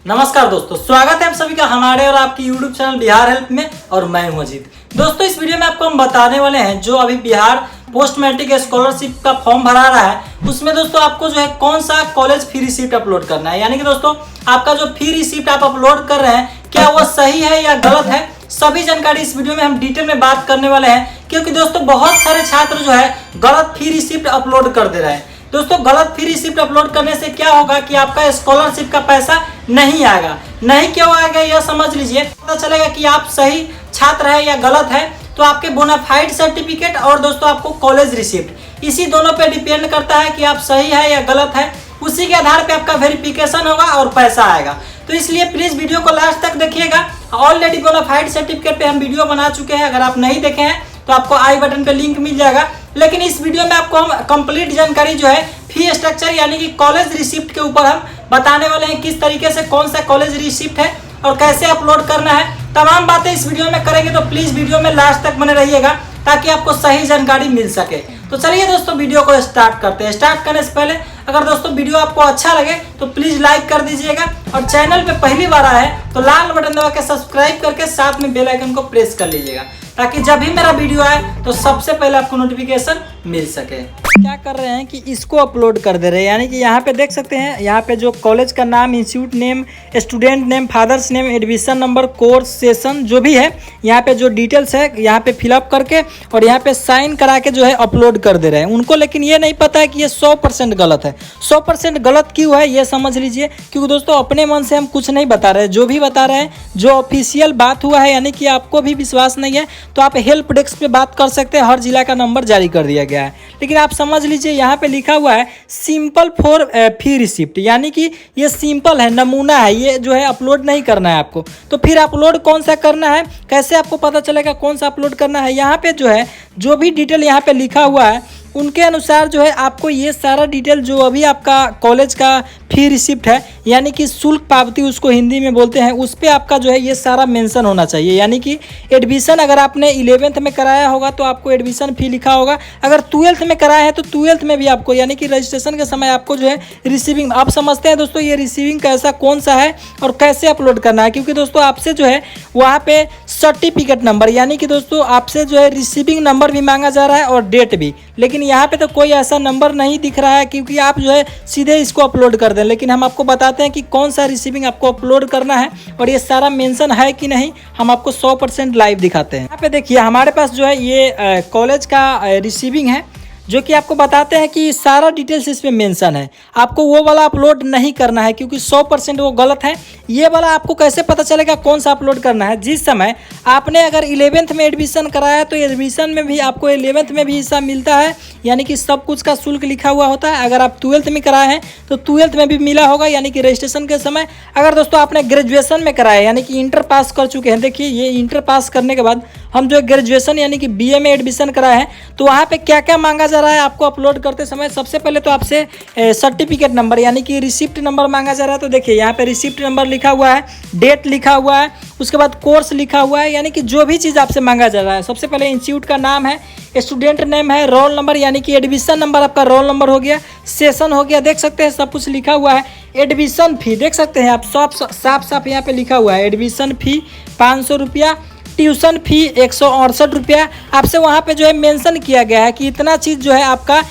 नमस्कार दोस्तों, स्वागत है आप सभी का हमारे और आपके YouTube चैनल बिहार हेल्प में। और मैं हूं अजीत। दोस्तों, इस वीडियो में आपको हम बताने वाले हैं जो अभी बिहार पोस्ट मैट्रिक स्कॉलरशिप का फॉर्म भरा रहा है, उसमें दोस्तों आपको जो है कौन सा कॉलेज फी रिसिप्ट अपलोड करना है। यानी कि दोस्तों आपका जो फी रिसिप्ट आप अपलोड कर रहे हैं, क्या वो सही है या गलत है, सभी जानकारी इस वीडियो में हम डिटेल में बात करने वाले हैं। क्योंकि दोस्तों बहुत सारे छात्र जो है गलत फी रिसिप्ट अपलोड कर दे रहे हैं। दोस्तों गलत फी रिसिप्ट अपलोड करने से क्या होगा कि आपका स्कॉलरशिप का पैसा नहीं आएगा। नहीं क्यों आएगा यह समझ लीजिए, पता चलेगा कि आप सही छात्र है या गलत है। तो आपके बोनाफाइड सर्टिफिकेट और दोस्तों आपको कॉलेज रिसिप्ट, इसी दोनों पे डिपेंड करता है कि आप सही है या गलत है। उसी के आधार पे आपका वेरिफिकेशन होगा और पैसा आएगा। तो इसलिए प्लीज वीडियो को लास्ट तक देखिएगा। ऑलरेडी बोनाफाइड सर्टिफिकेट पे हम वीडियो बना चुके हैं, अगर आप नहीं देखे हैं तो आपको आई बटन पे लिंक मिल जाएगा। लेकिन इस वीडियो में आपको हम कंप्लीट जानकारी जो है फी स्ट्रक्चर यानी कि कॉलेज रिसिप्ट के ऊपर हम बताने वाले हैं, किस तरीके से कौन सा कॉलेज रिसिप्ट है और कैसे अपलोड करना है। तमाम बातें इस वीडियो में करेंगे, तो प्लीज वीडियो में लास्ट तक बने रहिएगा ताकि आपको सही जानकारी मिल सके। तो चलिए दोस्तों वीडियो को स्टार्ट करते हैं। स्टार्ट करने से पहले अगर दोस्तों वीडियो आपको अच्छा लगे तो प्लीज लाइक कर दीजिएगा, और चैनल पे पहली बार आए तो लाल बटन दबा के सब्सक्राइब करके साथ में बेल आइकन को प्रेस कर लीजिएगा, ताकि जब भी मेरा वीडियो आए तो सबसे पहले आपको नोटिफिकेशन मिल सके। क्या कर रहे हैं कि इसको अपलोड कर दे रहे हैं, यानी कि यहाँ पे देख सकते हैं, यहाँ पे जो कॉलेज का नाम, institute name, student name, father's name, admission number, course, session जो भी है, यहाँ पे जो डिटेल्स है यहाँ पे फिलअप करके और यहाँ पे साइन करा के जो है अपलोड कर दे रहे हैं उनको। लेकिन ये नहीं पता है कि ये 100% गलत है। 100% गलत क्यों है ये समझ लीजिए, क्योंकि दोस्तों अपने मन से हम कुछ नहीं बता रहे हैं, जो भी बता रहे हैं जो ऑफिशियल बात हुआ है, यानी कि आपको भी विश्वास नहीं है तो आप हेल्प डेस्क पे बात कर सकते हैं। हर जिला का नंबर जारी कर दिया गया है। लेकिन आप समझ लीजिए यहाँ पे लिखा हुआ है सिंपल फॉर फी रिसिप्ट, यानी कि ये सिंपल है, नमूना है, ये जो है अपलोड नहीं करना है आपको। तो फिर अपलोड कौन सा करना है, कैसे आपको पता चलेगा कौन सा अपलोड करना है। यहाँ पे जो है जो भी डिटेल यहाँ पे लिखा हुआ है उनके अनुसार जो है आपको ये सारा डिटेल जो अभी आपका कॉलेज का फी रिसिप्ट है, यानी कि शुल्क पावती उसको हिंदी में बोलते हैं, उस पर आपका जो है ये सारा मेंशन होना चाहिए। यानी कि एडमिशन अगर आपने 11th में कराया होगा तो आपको एडमिशन फी लिखा होगा, अगर 12th में कराया है तो 12th में भी आपको, यानी कि रजिस्ट्रेशन के समय आपको जो है रिसीविंग, आप समझते हैं दोस्तों ये रिसीविंग कैसा कौन सा है और कैसे अपलोड करना है। क्योंकि दोस्तों आपसे जो है वहाँ पे सर्टिफिकेट नंबर, यानी कि दोस्तों आपसे जो है रिसीविंग नंबर भी मांगा जा रहा है और डेट भी। लेकिन यहाँ पे तो कोई ऐसा नंबर नहीं दिख रहा है, क्योंकि आप जो है सीधे इसको अपलोड कर दें। लेकिन हम आपको बताते हैं कि कौन सा रिसीविंग आपको अपलोड करना है और ये सारा मेंशन है कि नहीं, हम आपको 100% लाइव दिखाते हैं। यहाँ पे देखिए हमारे पास जो है ये कॉलेज का रिसीविंग है, जो कि आपको बताते हैं कि सारा डिटेल्स इसमें मेंशन है। आपको वो वाला अपलोड नहीं करना है क्योंकि 100% वो गलत है। ये वाला आपको कैसे पता चलेगा कौन सा अपलोड करना है, जिस समय आपने अगर 11th में एडमिशन कराया है तो एडमिशन में भी आपको 11th में भी हिस्सा मिलता है, यानी कि सब कुछ का शुल्क लिखा हुआ होता है। अगर आप 12th में कराए हैं तो 12th में भी मिला होगा, यानी कि रजिस्ट्रेशन के समय। अगर दोस्तों आपने ग्रेजुएशन में कराया, यानी कि इंटर पास कर चुके हैं, देखिए ये इंटर पास करने के बाद हम जो ग्रेजुएशन यानी कि BA में एडमिशन कराए हैं, तो वहाँ पे क्या क्या मांगा जा रहा है आपको अपलोड करते समय। सबसे पहले तो आपसे सर्टिफिकेट नंबर यानी कि रिसिप्ट नंबर मांगा जा रहा है। तो देखिए यहाँ पे रिसिप्ट नंबर लिखा हुआ है, डेट लिखा हुआ है, उसके बाद कोर्स लिखा हुआ है, यानी कि जो भी चीज़ आपसे मांगा जा रहा है। सबसे पहले इंस्टीट्यूट का नाम है, स्टूडेंट नेम है, रोल नंबर यानी कि एडमिशन नंबर आपका रोल नंबर हो गया, सेशन हो गया, देख सकते हैं सब कुछ लिखा हुआ है। एडमिशन फी देख सकते हैं आप, साफ साफ यहाँ पे लिखा हुआ है एडमिशन फी 500 रुपया, ट्यूशन फी 168 रुपया। आपसे वहाँ पे जो है मेंशन किया गया है कि इतना चीज़ जो है आपका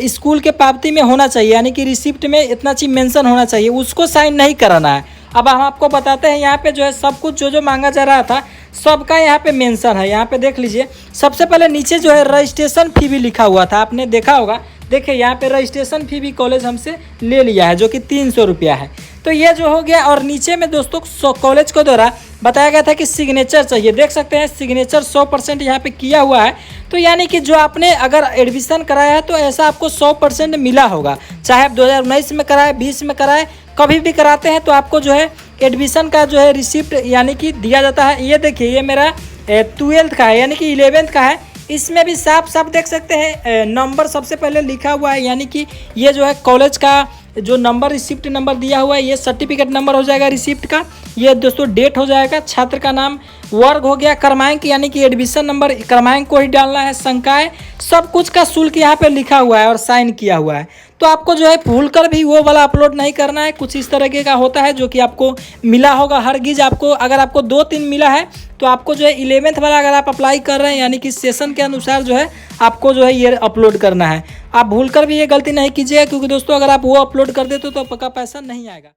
स्कूल के पावती में होना चाहिए, यानी कि रिसिप्ट में इतना चीज़ मेंशन होना चाहिए, उसको साइन नहीं कराना है। अब हम आपको बताते हैं यहाँ पे जो है सब कुछ जो मांगा जा रहा था सबका यहाँ पे मेंशन है। यहाँ पे देख लीजिए सबसे पहले नीचे जो है रजिस्ट्रेशन फी भी लिखा हुआ था, आपने देखा होगा। देखिए यहाँ पे रजिस्ट्रेशन फी भी कॉलेज हमसे ले लिया है, जो कि 300 रुपया है। तो ये जो हो गया, और नीचे में दोस्तों कॉलेज को द्वारा बताया गया था कि सिग्नेचर चाहिए, देख सकते हैं सिग्नेचर 100% यहाँ पे किया हुआ है। तो यानी कि जो आपने अगर एडमिशन कराया है तो ऐसा आपको 100% मिला होगा, चाहे आप 2019 में कराए, 20 में कराए, कभी भी कराते हैं तो आपको जो है एडमिशन का जो है रिसिप्ट यानी कि दिया जाता है। ये देखिए ये मेरा 12th का है, यानी कि 11th का है, इसमें भी साफ साफ देख सकते हैं नंबर सबसे पहले लिखा हुआ है, यानी कि ये जो है कॉलेज का जो नंबर रिसिप्ट नंबर दिया हुआ है, ये सर्टिफिकेट नंबर हो जाएगा रिसिप्ट का, ये दोस्तों डेट हो जाएगा, छात्र का नाम, वर्ग हो गया, क्रमांक यानी कि एडमिशन नंबर, क्रमांक को ही डालना है, संकाय, सब कुछ का शुल्क यहाँ पे लिखा हुआ है और साइन किया हुआ है। तो आपको जो है भूल कर भी वो वाला अपलोड नहीं करना है। कुछ इस तरीके का होता है जो कि आपको मिला होगा हरगिज आपको, अगर आपको 2-3 मिला है तो आपको जो है 11th वाला अगर आप अप्लाई कर रहे हैं यानी कि सेशन के अनुसार जो है आपको जो है ये अपलोड करना है। आप भूल कर भी ये गलती नहीं कीजिएगा, क्योंकि दोस्तों अगर आप वो अपलोड कर देते तो आपका पैसा नहीं आएगा।